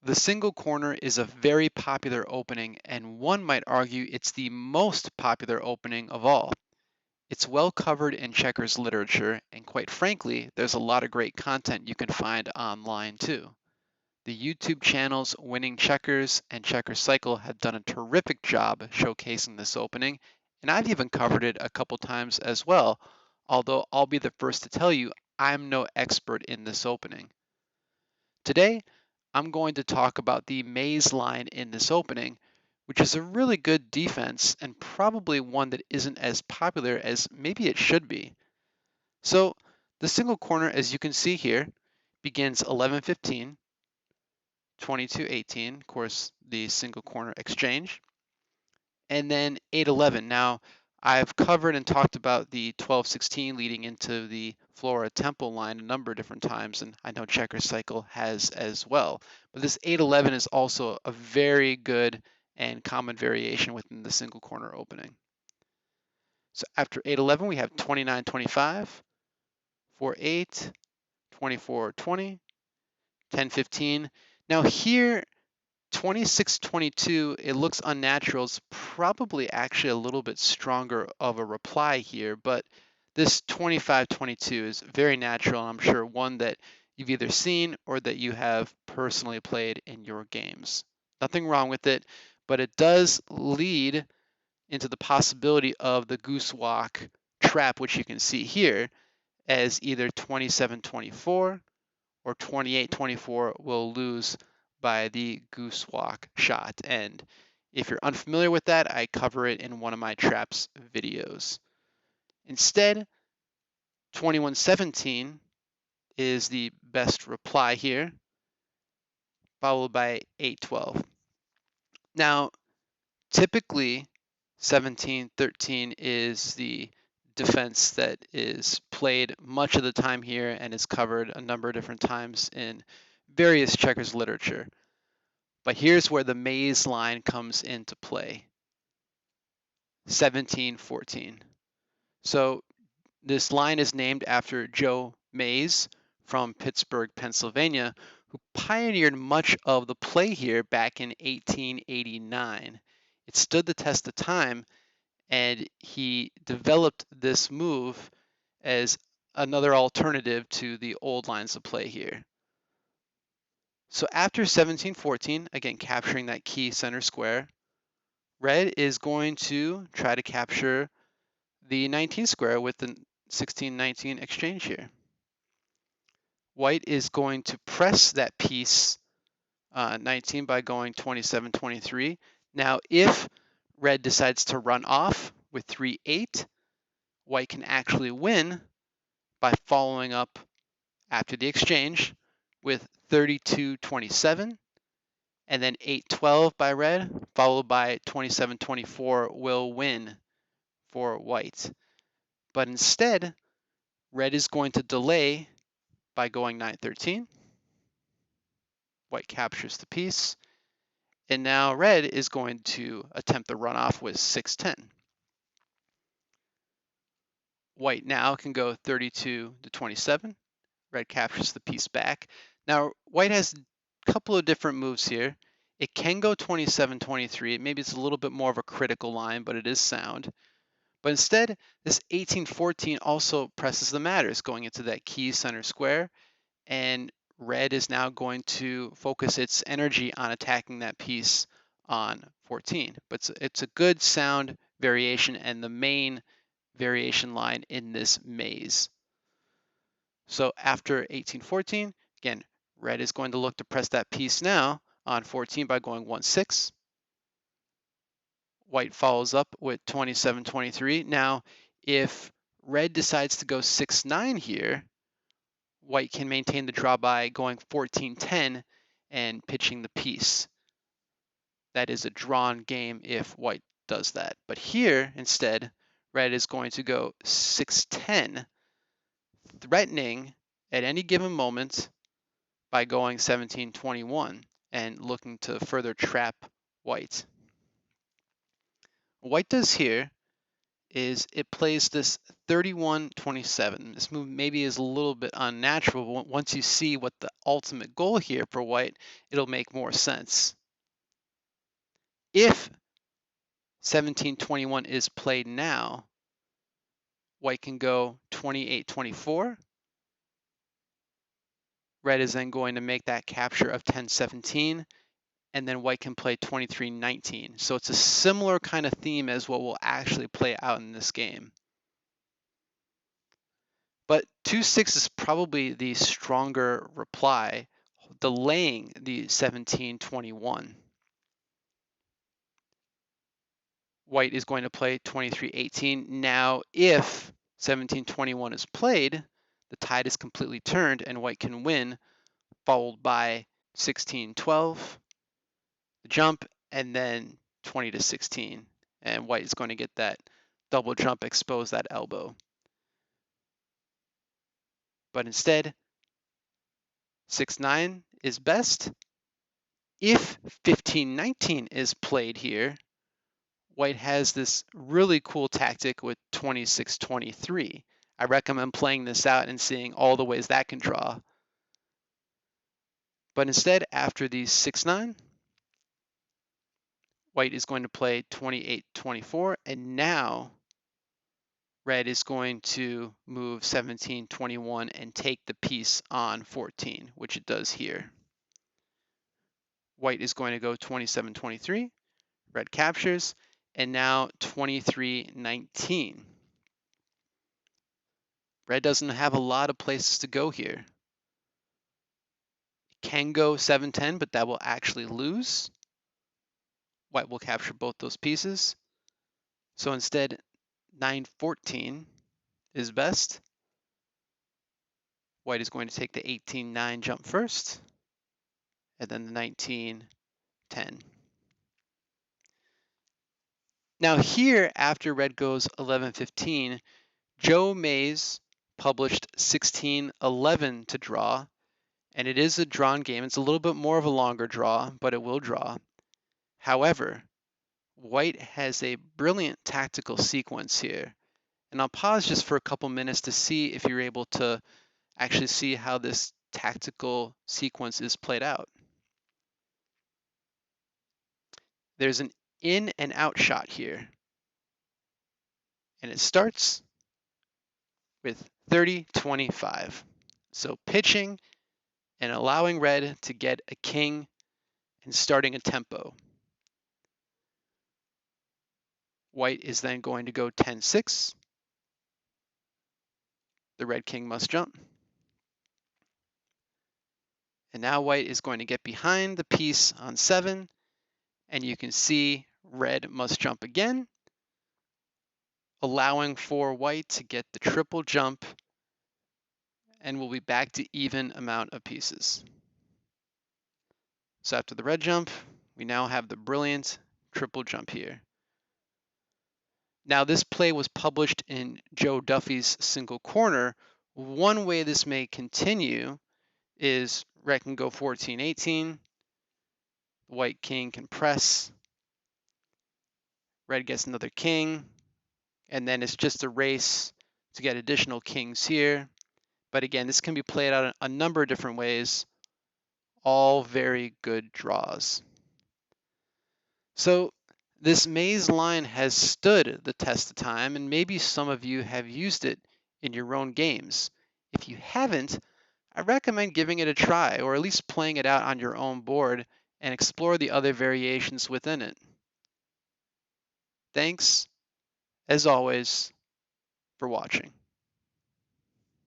The single corner is a very popular opening, and one might argue it's the most popular opening of all. It's well covered in checkers literature, and quite frankly, there's a lot of great content you can find online too. The YouTube channels Winning Checkers and Checkers Cycle have done a terrific job showcasing this opening, and I've even covered it a couple times as well, although I'll be the first to tell you I'm no expert in this opening. Today, I'm going to talk about the Maize line in this opening, which is a really good defense and probably one that isn't as popular as maybe it should be. So, the single corner, as you can see here, begins 11:15, 22:18, of course, the single corner exchange, and then 8:11. Now, I've covered and talked about the 12:16 leading into the Flora Temple line a number of different times, and I know Checker Cycle has as well. But this 8:11 is also a very good and common variation within the single corner opening. So after 8:11, we have 29:25, 4:8, 24:20, 10:15. Now here 2622, it looks unnatural. It's probably actually a little bit stronger of a reply here, but this 2522 is very natural, and I'm sure one that you've either seen or that you have personally played in your games. Nothing wrong with it, but it does lead into the possibility of the goose walk trap, which you can see here as either 2724 or 28-24 will lose by the goose walk shot. And if you're unfamiliar with that, I cover it in one of my traps videos. Instead, 21-17 is the best reply here, followed by 8-12. Now, typically 17-13 is the defense that is played much of the time here and is covered a number of different times in various checkers literature. But here's where the Maize line comes into play. 17-14. So this line is named after Joe Maize from Pittsburgh, Pennsylvania, who pioneered much of the play here back in 1889. It stood the test of time, and he developed this move as another alternative to the old lines of play here. So after 17-14, again capturing that key center square, red is going to try to capture the 19 square with the 16-19 exchange here. White is going to press that piece 19 by going 27-23. Now, if red decides to run off with 3-8, white can actually win by following up after the exchange with 32-27, and then 8-12 by red, followed by 27-24 will win for white. But instead, red is going to delay by going 9-13. White captures the piece. And now red is going to attempt the runoff with 6-10. White now can go 32-27. Red captures the piece back. Now white has a couple of different moves here. It can go 27-23. Maybe it's a little bit more of a critical line, but it is sound. But instead, this 18-14 also presses the matters, going into that key center square, and red is now going to focus its energy on attacking that piece on 14. But it's a good sound variation and the main variation line in this maze. So after 18-14, again, red is going to look to press that piece now on 14 by going 1-6. White follows up with 27-23. Now, if red decides to go 6-9 here, white can maintain the draw by going 14-10 and pitching the piece. That is a drawn game if white does that. But here, instead, red is going to go 6-10, threatening at any given moment by going 17-21 and looking to further trap white. What white does here is it plays this 31-27. This move maybe is a little bit unnatural, but once you see what the ultimate goal here for white, it'll make more sense. If 17-21 is played now, white can go 28-24. Red is then going to make that capture of 10-17, and then white can play 23-19. So it's a similar kind of theme as what will actually play out in this game. But 2-6 is probably the stronger reply, delaying the 17-21. White is going to play 23-18. Now, if 17-21 is played, the tide is completely turned and white can win, followed by 16-12, the jump, and then 20-16. And white is going to get that double jump, expose that elbow. But instead, 6-9 is best. If 15-19 is played here, white has this really cool tactic with 26-23. I recommend playing this out and seeing all the ways that can draw. But instead, after the 6-9, white is going to play 28-24, and now red is going to move 17-21 and take the piece on 14, which it does here. White is going to go 27-23, red captures, and now 23-19. Red doesn't have a lot of places to go here. It can go 7-10, but that will actually lose. White will capture both those pieces. So instead, 9-14 is best. White is going to take the 18-9 jump first, and then the 19-10. Now here, after red goes 11-15, Joe Maize published 16-11 to draw, and it is a drawn game. It's a little bit more of a longer draw, but it will draw. However, white has a brilliant tactical sequence here. And I'll pause just for a couple minutes to see if you're able to actually see how this tactical sequence is played out. There's an in and out shot here. And it starts with 30-25. So pitching and allowing red to get a king and starting a tempo. White is then going to go 10-6. The red king must jump. And now white is going to get behind the piece on 7. And you can see red must jump again, allowing for white to get the triple jump, and we'll be back to even amount of pieces. So after the red jump, we now have the brilliant triple jump here. Now this play was published in Joe Duffy's Single Corner. One way this may continue is red can go 14-18, white king can press, red gets another king, and then it's just a race to get additional kings here. But again, this can be played out a number of different ways, all very good draws. So this maze line has stood the test of time, and maybe some of you have used it in your own games. If you haven't, I recommend giving it a try, or at least playing it out on your own board and explore the other variations within it. Thanks, as always, for watching.